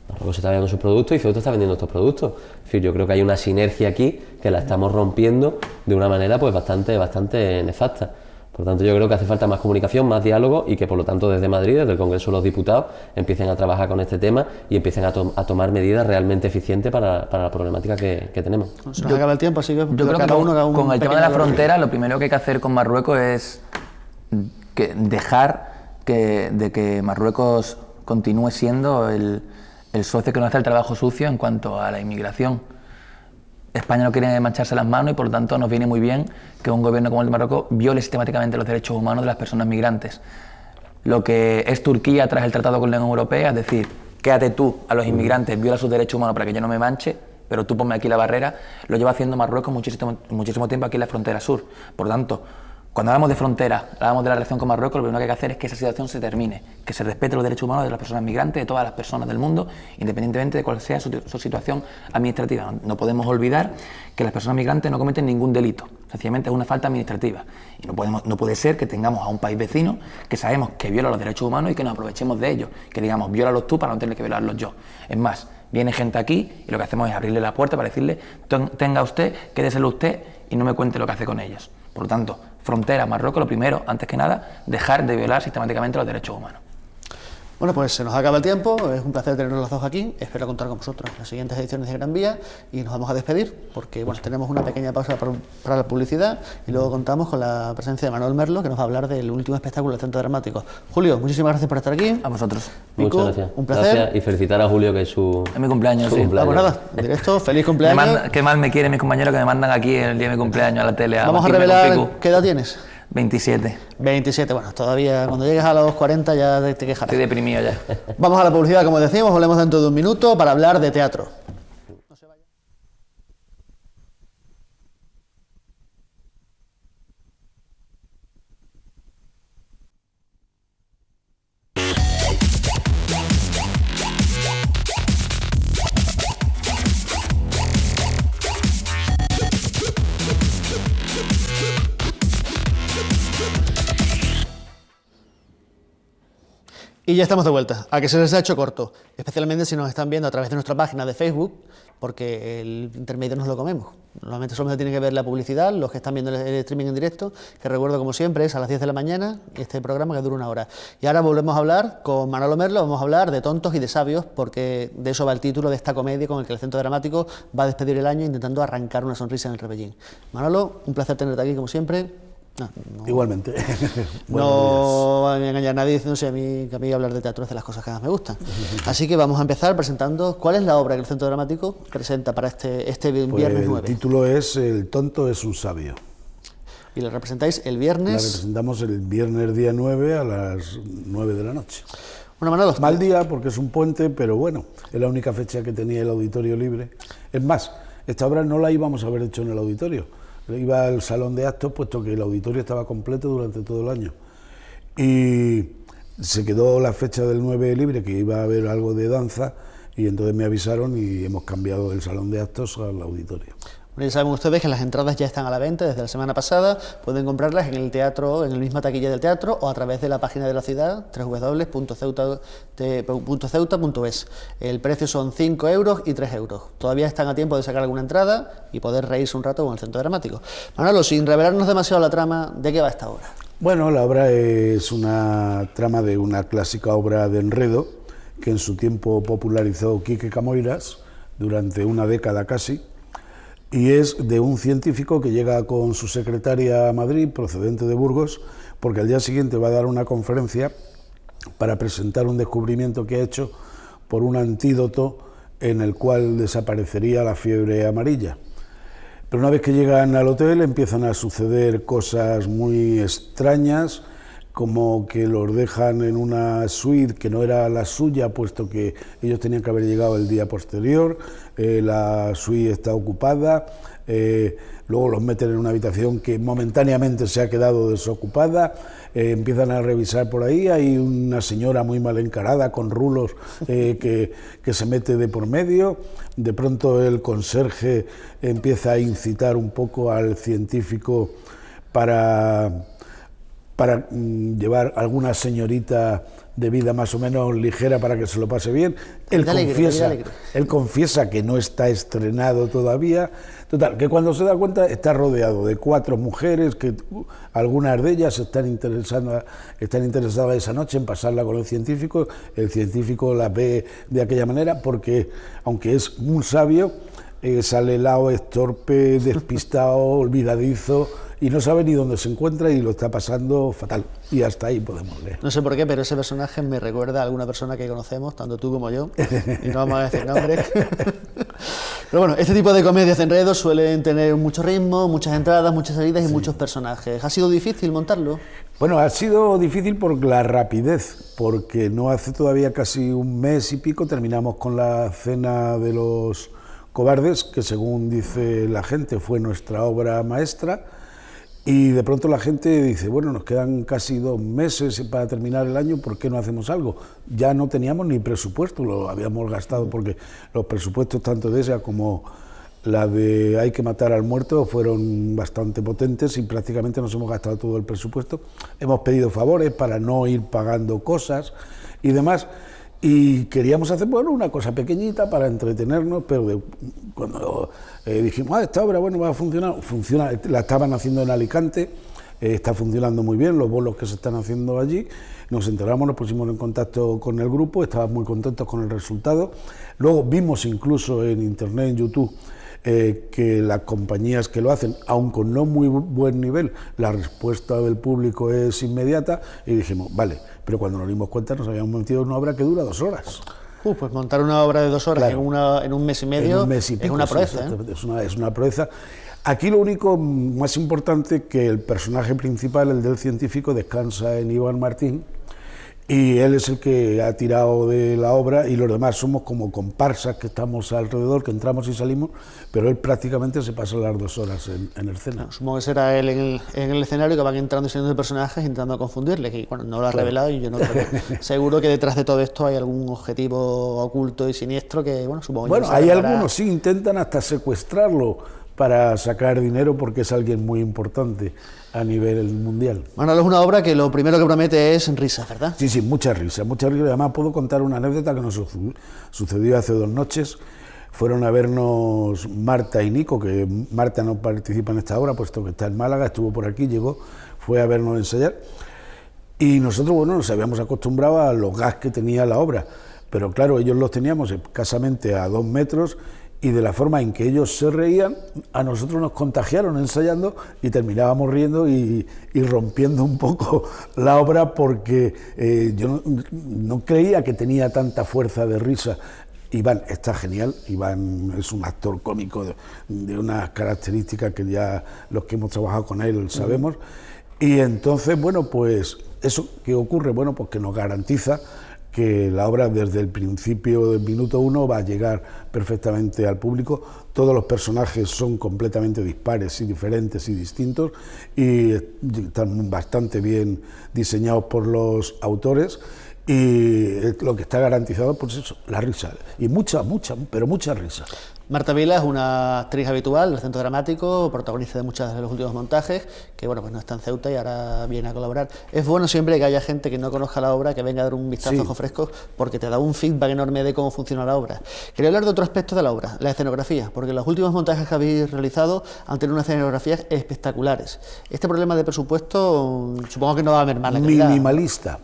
Speaker 6: Marruecos se está vendiendo sus productos y Ceuta está vendiendo estos productos. Es decir, yo creo que hay una sinergia aquí que la estamos rompiendo de una manera pues bastante nefasta. Por tanto, yo creo que hace falta más comunicación, más diálogo y que por lo tanto desde Madrid, desde el Congreso de los Diputados, empiecen a trabajar con este tema y empiecen a tomar medidas realmente eficientes para la problemática que tenemos.
Speaker 1: Se nos acaba el tiempo, así que
Speaker 7: yo creo que con el tema de la frontera, lo primero que hay que hacer con Marruecos es dejar de que Marruecos continúe siendo el socio que nos hace el trabajo sucio en cuanto a la inmigración. España no quiere mancharse las manos y por lo tanto nos viene muy bien que un gobierno como el de Marruecos viole sistemáticamente los derechos humanos de las personas migrantes. Lo que es Turquía tras el tratado con la Unión Europea, es decir, quédate tú a los inmigrantes, viola sus derechos humanos para que yo no me manche, pero tú ponme aquí la barrera, lo lleva haciendo Marruecos muchísimo tiempo aquí en la frontera sur. Por lo tanto, cuando hablamos de frontera, hablamos de la relación con Marruecos, lo primero que hay que hacer es que esa situación se termine, que se respete los derechos humanos de las personas migrantes, de todas las personas del mundo, independientemente de cuál sea su situación administrativa. No podemos olvidar que las personas migrantes no cometen ningún delito, sencillamente es una falta administrativa. Y no puede ser que tengamos a un país vecino que sabemos que viola los derechos humanos y que nos aprovechemos de ellos, que digamos, viólalos tú para no tener que violarlos yo. Es más, viene gente aquí y lo que hacemos es abrirle la puerta para decirle, tenga usted, quédeselo usted y no me cuente lo que hace con ellos. Por lo tanto, frontera, Marruecos, lo primero, antes que nada, dejar de violar sistemáticamente los derechos humanos.
Speaker 1: Bueno, pues se nos acaba el tiempo, es un placer tenerlos los dos aquí, espero contar con vosotros en las siguientes ediciones de Gran Vía y nos vamos a despedir porque bueno, tenemos una pequeña pausa para la publicidad y luego contamos con la presencia de Manuel Merlo que nos va a hablar del último espectáculo del Centro Dramático. Julio, muchísimas gracias por estar aquí.
Speaker 7: A vosotros.
Speaker 1: Pico,
Speaker 6: muchas gracias.
Speaker 1: Un placer.
Speaker 6: Gracias y felicitar a Julio que es
Speaker 7: mi cumpleaños, sí.
Speaker 6: Cumpleaños.
Speaker 1: Vamos, nada, en directo, feliz cumpleaños.
Speaker 7: Qué mal me quieren mis compañeros que me mandan aquí el día de mi cumpleaños a la tele.
Speaker 1: Vamos a revelar qué edad tienes.
Speaker 7: 27.
Speaker 1: 27, bueno, todavía cuando llegues a los 40 ya te quejarás.
Speaker 7: Estoy deprimido ya.
Speaker 1: Vamos a la publicidad, como decíamos, volvemos dentro de un minuto para hablar de teatro. Y ya estamos de vuelta, a que se les ha hecho corto, especialmente si nos están viendo a través de nuestra página de Facebook, porque el intermedio nos lo comemos. Normalmente solamente tienen que ver la publicidad, los que están viendo el streaming en directo, que recuerdo como siempre es a las 10 de la mañana, este programa que dura 1 hora. Y ahora volvemos a hablar con Manolo Merlo, vamos a hablar de tontos y de sabios, porque de eso va el título de esta comedia con el que el Centro Dramático va a despedir el año intentando arrancar una sonrisa en el Rebellín. Manolo, un placer tenerte aquí como siempre. No.
Speaker 8: Igualmente.
Speaker 1: No va a engañar a nadie diciendo que a mí hablar de teatro es de las cosas que más me gustan. Así que vamos a empezar presentando cuál es la obra que el Centro Dramático presenta para este viernes 9.
Speaker 8: El título es El tonto es un sabio.
Speaker 1: Y lo representáis el viernes.
Speaker 8: La representamos el viernes día 9 a las 9 de la noche.
Speaker 1: Bueno, Manolo.
Speaker 8: Mal día porque es un puente, pero bueno, es la única fecha que tenía el auditorio libre. Es más, esta obra no la íbamos a haber hecho en el auditorio. Iba al salón de actos, puesto que el auditorio estaba completo durante todo el año. Y se quedó la fecha del 9 libre, que iba a haber algo de danza, y entonces me avisaron y hemos cambiado el salón de actos al auditorio.
Speaker 1: Bueno, ya saben ustedes que las entradas ya están a la venta desde la semana pasada, pueden comprarlas en el teatro, en la misma taquilla del teatro o a través de la página de la ciudad, www.ceuta.es. El precio son 5 euros y 3 euros. Todavía están a tiempo de sacar alguna entrada y poder reírse un rato con el Centro Dramático. Manolo, sin revelarnos demasiado la trama, ¿de qué va esta obra?
Speaker 8: Bueno, la obra es una trama de una clásica obra de enredo que en su tiempo popularizó Quique Camoiras durante una década casi. Y es de un científico que llega con su secretaria a Madrid, procedente de Burgos, porque al día siguiente va a dar una conferencia para presentar un descubrimiento que ha hecho por un antídoto en el cual desaparecería la fiebre amarilla. Pero una vez que llegan al hotel empiezan a suceder cosas muy extrañas como que los dejan en una suite que no era la suya, puesto que ellos tenían que haber llegado el día posterior, la suite está ocupada, luego los meten en una habitación que momentáneamente se ha quedado desocupada, empiezan a revisar por ahí, hay una señora muy mal encarada con rulos que se mete de por medio, de pronto el conserje empieza a incitar un poco al científico para llevar alguna señorita de vida más o menos ligera para que se lo pase bien. Él confiesa que no está estrenado todavía. Total, que cuando se da cuenta está rodeado de 4 mujeres, que algunas de ellas están interesadas esa noche en pasarla con el científico las ve de aquella manera porque, aunque es muy sabio, sale Lao, es torpe, despistado, olvidadizo, y no sabe ni dónde se encuentra y lo está pasando fatal. Y hasta ahí podemos leer.
Speaker 1: No sé por qué, pero ese personaje me recuerda a alguna persona que conocemos, tanto tú como yo, y no vamos a decir nombres. Pero bueno, este tipo de comedias de enredos suelen tener mucho ritmo, muchas entradas, muchas salidas y muchos personajes. ¿Ha sido difícil montarlo?
Speaker 8: Bueno, ha sido difícil por la rapidez, porque no hace todavía casi un mes y pico terminamos con la cena de los cobardes, que según dice la gente fue nuestra obra maestra, y de pronto la gente dice, bueno, nos quedan casi 2 meses para terminar el año, ¿por qué no hacemos algo? Ya no teníamos ni presupuesto, lo habíamos gastado porque los presupuestos tanto de esa como la de Hay que matar al muerto fueron bastante potentes y prácticamente nos hemos gastado todo el presupuesto. Hemos pedido favores para no ir pagando cosas y demás. Y queríamos hacer, bueno, una cosa pequeñita para entretenernos, pero cuando dijimos, esta obra, bueno, va a funcionar, funciona, la estaban haciendo en Alicante, está funcionando muy bien, los bolos que se están haciendo allí, nos enteramos, nos pusimos en contacto con el grupo, estábamos muy contentos con el resultado, luego vimos incluso en internet, en YouTube, que las compañías que lo hacen, aun con no muy buen nivel, la respuesta del público es inmediata y dijimos, vale, pero cuando nos dimos cuenta nos habíamos metido en una obra que dura 2 horas.
Speaker 1: Pues montar una obra de 2 horas claro, en un mes y medio es una proeza.
Speaker 8: Sí, es una proeza. Aquí lo único más importante que el personaje principal, el del científico, descansa en Iván Martín, y él es el que ha tirado de la obra y los demás somos como comparsas que estamos alrededor, que entramos y salimos, pero él prácticamente se pasa las 2 horas en escena.
Speaker 1: Supongo que será él en el escenario, que van entrando y saliendo de personajes intentando confundirle, que bueno, no lo ha revelado y yo no creo. Seguro que detrás de todo esto hay algún objetivo oculto y siniestro que, bueno, supongo.
Speaker 8: Bueno, hay algunos, sí, intentan hasta secuestrarlo para sacar dinero porque es alguien muy importante a nivel mundial.
Speaker 1: Manolo, es una obra que lo primero que promete es risas, ¿verdad?
Speaker 8: Sí, mucha risa. Además puedo contar una anécdota que nos sucedió hace 2 noches. Fueron a vernos Marta y Nico, que Marta no participa en esta obra, puesto que está en Málaga, estuvo por aquí, llegó, fue a vernos ensayar. Y nosotros, bueno, nos habíamos acostumbrado a los gags que tenía la obra, pero claro, ellos los teníamos escasamente a 2 metros, y de la forma en que ellos se reían, a nosotros nos contagiaron ensayando y terminábamos riendo y rompiendo un poco la obra porque yo no creía que tenía tanta fuerza de risa. Iván está genial, Iván es un actor cómico de unas características que ya los que hemos trabajado con él sabemos, y entonces, bueno, pues eso que ocurre, bueno, pues que nos garantiza que la obra desde el principio del minuto 1 va a llegar perfectamente al público. Todos los personajes son completamente dispares y diferentes y distintos y están bastante bien diseñados por los autores, y lo que está garantizado, pues eso, la risa, y mucha, pero mucha risa.
Speaker 1: Marta Vila es una actriz habitual del Centro Dramático, protagonista de muchos de los últimos montajes, que bueno, pues no está en Ceuta y ahora viene a colaborar. Es bueno siempre que haya gente que no conozca la obra, que venga a dar un vistazo a ojos frescos, porque te da un feedback enorme de cómo funciona la obra. Quería hablar de otro aspecto de la obra, la escenografía, porque los últimos montajes que habéis realizado han tenido unas escenografías espectaculares. Este problema de presupuesto, supongo que no va a mermar la calidad.
Speaker 8: Minimalista,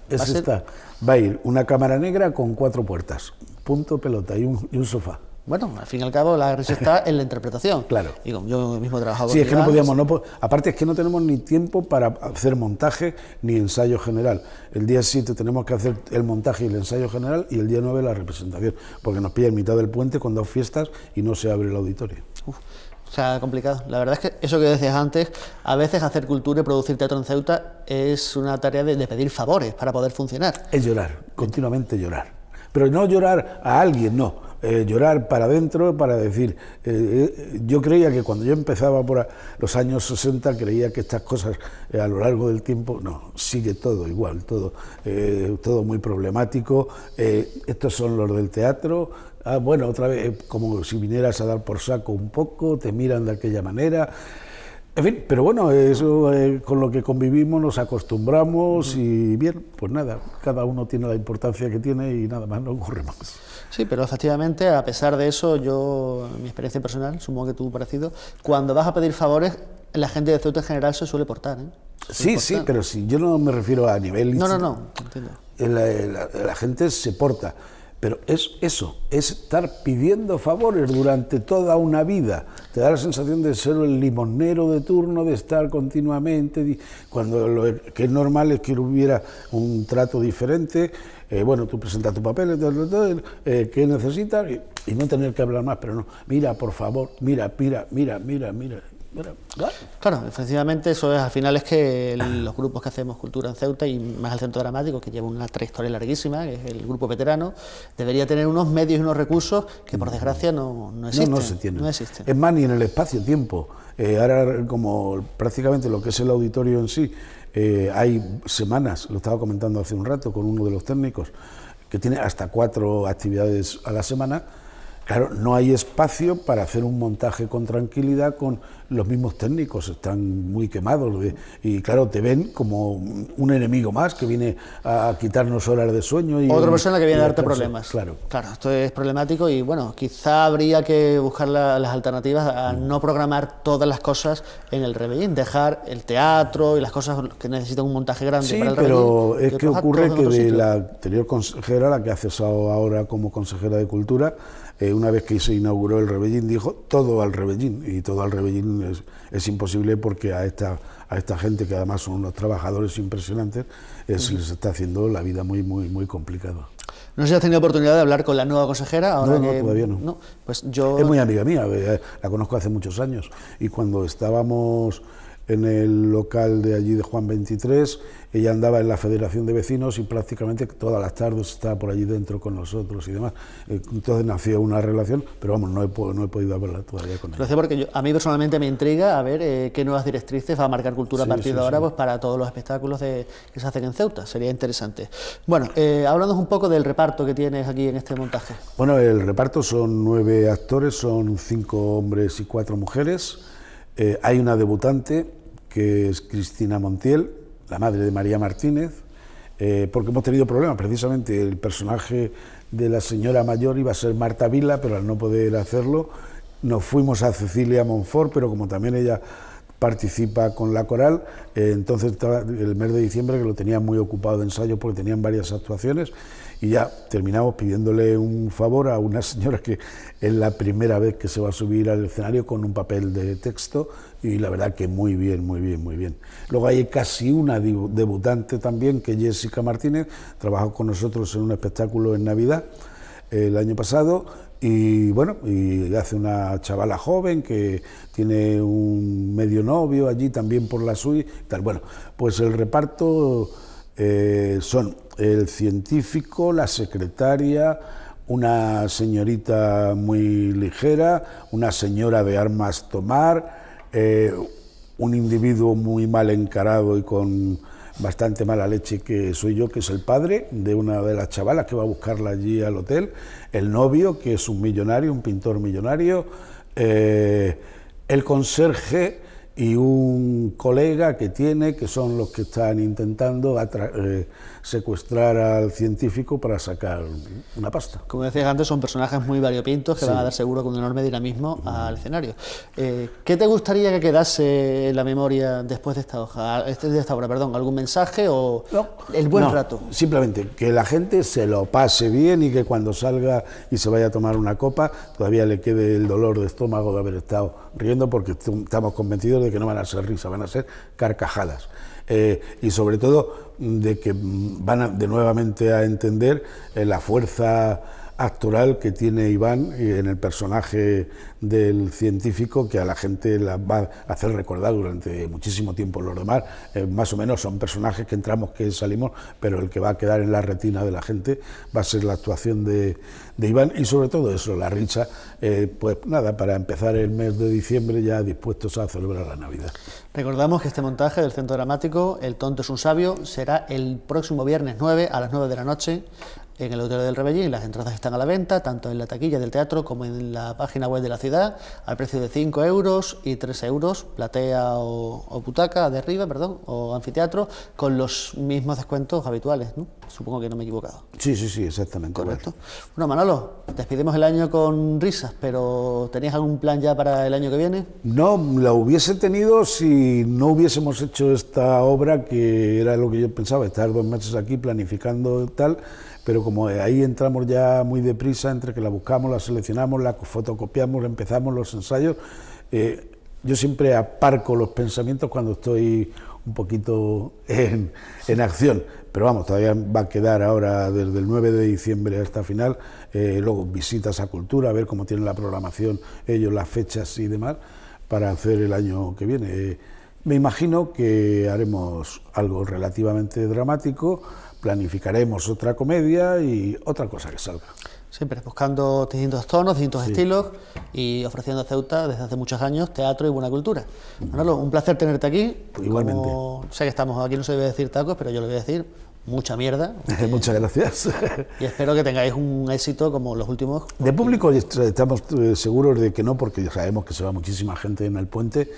Speaker 8: va a ir una cámara negra con 4 puertas, punto, pelota y un sofá.
Speaker 1: Bueno, al fin y al cabo la risa está en la interpretación.
Speaker 8: Claro.
Speaker 1: Digo, yo mismo he trabajado con
Speaker 8: es que no podíamos, aparte es que no tenemos ni tiempo para hacer montaje ni ensayo general. El día 7 tenemos que hacer el montaje y el ensayo general, y el día 9 la representación, porque nos pilla en mitad del puente con 2 fiestas y no se abre el auditorio.
Speaker 1: O sea, complicado. La verdad es que eso que decías antes, a veces hacer cultura y producir teatro en Ceuta es una tarea de pedir favores para poder funcionar.
Speaker 8: Es llorar, continuamente llorar. Pero no llorar a alguien, no. Llorar para adentro, para decir... yo creía que cuando yo empezaba por los años 60, creía que estas cosas a lo largo del tiempo... No, sigue todo igual, todo muy problemático. Estos son los del teatro... bueno, otra vez, como si vinieras a dar por saco un poco, te miran de aquella manera. En fin, pero bueno, eso con lo que convivimos nos acostumbramos y bien, pues nada, cada uno tiene la importancia que tiene y nada más, no ocurre más.
Speaker 1: Sí, pero efectivamente, a pesar de eso, yo, en mi experiencia personal, supongo que tú parecido, cuando vas a pedir favores, la gente de Ceuta en general se suele portar, ¿eh?
Speaker 8: Sí, pero si yo no me refiero a nivel...
Speaker 1: No, entiendo.
Speaker 8: La gente se porta. Pero es eso, es estar pidiendo favores durante toda una vida. Te da la sensación de ser el limosnero de turno, de estar continuamente, cuando lo que es normal es que hubiera un trato diferente. Bueno, tú presentas tu papel, ¿qué necesitas? Y no tener que hablar más, pero no. Mira, por favor, mira.
Speaker 1: Claro, efectivamente, eso es, al final es que los grupos que hacemos cultura en Ceuta y más el Centro Dramático, que lleva una trayectoria larguísima, que es el grupo veterano, debería tener unos medios y unos recursos que por desgracia no existen.
Speaker 8: No se tienen.
Speaker 1: No existen.
Speaker 8: Es más, ni en el espacio-tiempo. Ahora, como prácticamente lo que es el auditorio en sí, hay semanas, lo estaba comentando hace un rato con uno de los técnicos, que tiene hasta 4 actividades a la semana. Claro, no hay espacio para hacer un montaje con tranquilidad con los mismos técnicos, están muy quemados y claro, te ven como un enemigo más que viene a quitarnos horas de sueño. Y
Speaker 1: otra persona que viene a darte problemas.
Speaker 8: Claro,
Speaker 1: esto es problemático y bueno, quizá habría que buscar las alternativas a no programar todas las cosas en el Rebellín, dejar el teatro y las cosas que necesitan un montaje grande para el Rebellín.
Speaker 8: Sí, pero es que ocurre que de la anterior consejera, la que ha cesado ahora como consejera de Cultura, una vez que se inauguró el Rebellín, dijo todo al Rebellín, y todo al Rebellín es imposible porque a esta gente, que además son unos trabajadores impresionantes, se les está haciendo la vida muy complicada.
Speaker 1: No sé si has tenido oportunidad de hablar con la nueva consejera. Ahora
Speaker 8: no, todavía no.
Speaker 1: Pues yo...
Speaker 8: Es muy amiga mía, la conozco hace muchos años, y cuando estábamos en el local de allí de Juan 23, ella andaba en la Federación de Vecinos y prácticamente todas las tardes estaba por allí dentro con nosotros y demás. Entonces nació una relación, pero vamos, no he podido hablar todavía con ella.
Speaker 1: Lo sé porque a mí personalmente me intriga a ver qué nuevas directrices va a marcar Cultura a partir de ahora, pues para todos los espectáculos que se hacen en Ceuta. Sería interesante. Bueno, háblanos un poco del reparto que tienes aquí en este montaje.
Speaker 8: Bueno, el reparto son 9 actores, son 5 hombres y 4 mujeres. Hay una debutante, que es Cristina Montiel, la madre de María Martínez, porque hemos tenido problemas. Precisamente el personaje de la señora mayor iba a ser Marta Vila, pero al no poder hacerlo, nos fuimos a Cecilia Monfort, pero como también ella participa con la coral, entonces el mes de diciembre, que lo tenían muy ocupado de ensayos porque tenían varias actuaciones, y ya terminamos pidiéndole un favor a una señora que es la primera vez que se va a subir al escenario con un papel de texto, y la verdad que muy bien. Luego hay casi una debutante también, que es Jessica Martínez, trabajó con nosotros en un espectáculo en Navidad el año pasado, y bueno, y hace una chavala joven que tiene un medio novio allí también por la SUI, tal. Bueno, pues el reparto son el científico, la secretaria, una señorita muy ligera, una señora de armas tomar, un individuo muy mal encarado y con bastante mala leche, que soy yo, que es el padre de una de las chavalas que va a buscarla allí al hotel, el novio, que es un millonario, un pintor millonario, el conserje y un colega que tiene, que son los que están intentando secuestrar al científico para sacar una pasta.
Speaker 1: Como decías antes, son personajes muy variopintos que van a dar seguro con un enorme dinamismo al escenario. ¿Qué te gustaría que quedase en la memoria después de esta obra? ¿Algún mensaje o el buen rato?
Speaker 8: Simplemente que la gente se lo pase bien y que cuando salga y se vaya a tomar una copa todavía le quede el dolor de estómago de haber estado riendo, porque estamos convencidos de que no van a ser risas, van a ser carcajadas. Y sobre todo de que van nuevamente a entender la fuerza actoral que tiene Iván en el personaje del científico, que a la gente la va a hacer recordar durante muchísimo tiempo. Los demás más o menos son personajes que entramos, que salimos, pero el que va a quedar en la retina de la gente va a ser la actuación de Iván, y sobre todo eso, la risa, pues nada, para empezar el mes de diciembre ya dispuestos a celebrar la Navidad.
Speaker 1: Recordamos que este montaje del Centro Dramático, El tonto es un sabio, será el próximo viernes 9 a las 9 de la noche en el Auditorio del Rebellín. Las entradas están a la venta, tanto en la taquilla del teatro como en la página web de la ciudad, al precio de 5 euros y 3 euros, platea o butaca de arriba, perdón, o anfiteatro, con los mismos descuentos habituales, ¿no? Supongo que no me he equivocado.
Speaker 8: Sí, exactamente.
Speaker 1: Correcto. Bueno, Manolo, despedimos el año con risas, pero ¿tenías algún plan ya para el año que viene?
Speaker 8: No, la hubiese tenido si no hubiésemos hecho esta obra, que era lo que yo pensaba, estar 2 meses aquí planificando tal, pero como ahí entramos ya muy deprisa, entre que la buscamos, la seleccionamos, la fotocopiamos, empezamos los ensayos, yo siempre aparco los pensamientos cuando estoy un poquito en acción, pero vamos, todavía va a quedar ahora desde el 9 de diciembre hasta final, luego visitas a Cultura, a ver cómo tienen la programación ellos, las fechas y demás, para hacer el año que viene. Me imagino que haremos algo relativamente dramático, planificaremos otra comedia y otra cosa que salga.
Speaker 1: Siempre buscando distintos tonos, distintos estilos y ofreciendo a Ceuta desde hace muchos años teatro y buena cultura. Manolo, un placer tenerte aquí.
Speaker 8: Igualmente.
Speaker 1: Como sé que estamos aquí, no se debe decir tacos, pero yo le voy a decir mucha mierda.
Speaker 8: Muchas gracias.
Speaker 1: Y espero que tengáis un éxito como los últimos.
Speaker 8: De público estamos seguros de que no, porque sabemos que se va muchísima gente en el puente,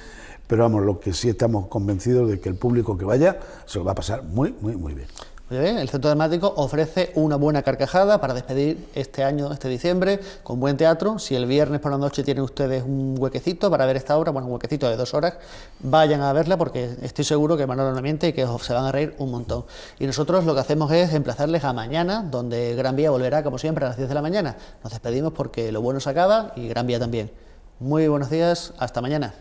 Speaker 8: pero vamos, lo que sí estamos convencidos de que el público que vaya se lo va a pasar muy bien.
Speaker 1: Muy bien, el Centro Dramático ofrece una buena carcajada para despedir este año, este diciembre, con buen teatro. Si el viernes por la noche tienen ustedes un huequecito para ver esta obra, bueno, un huequecito de 2 horas, vayan a verla porque estoy seguro que Manolo no miente y que se van a reír un montón. Y nosotros lo que hacemos es emplazarles a mañana, donde Gran Vía volverá, como siempre, a las 10 de la mañana. Nos despedimos porque lo bueno se acaba y Gran Vía también. Muy buenos días, hasta mañana.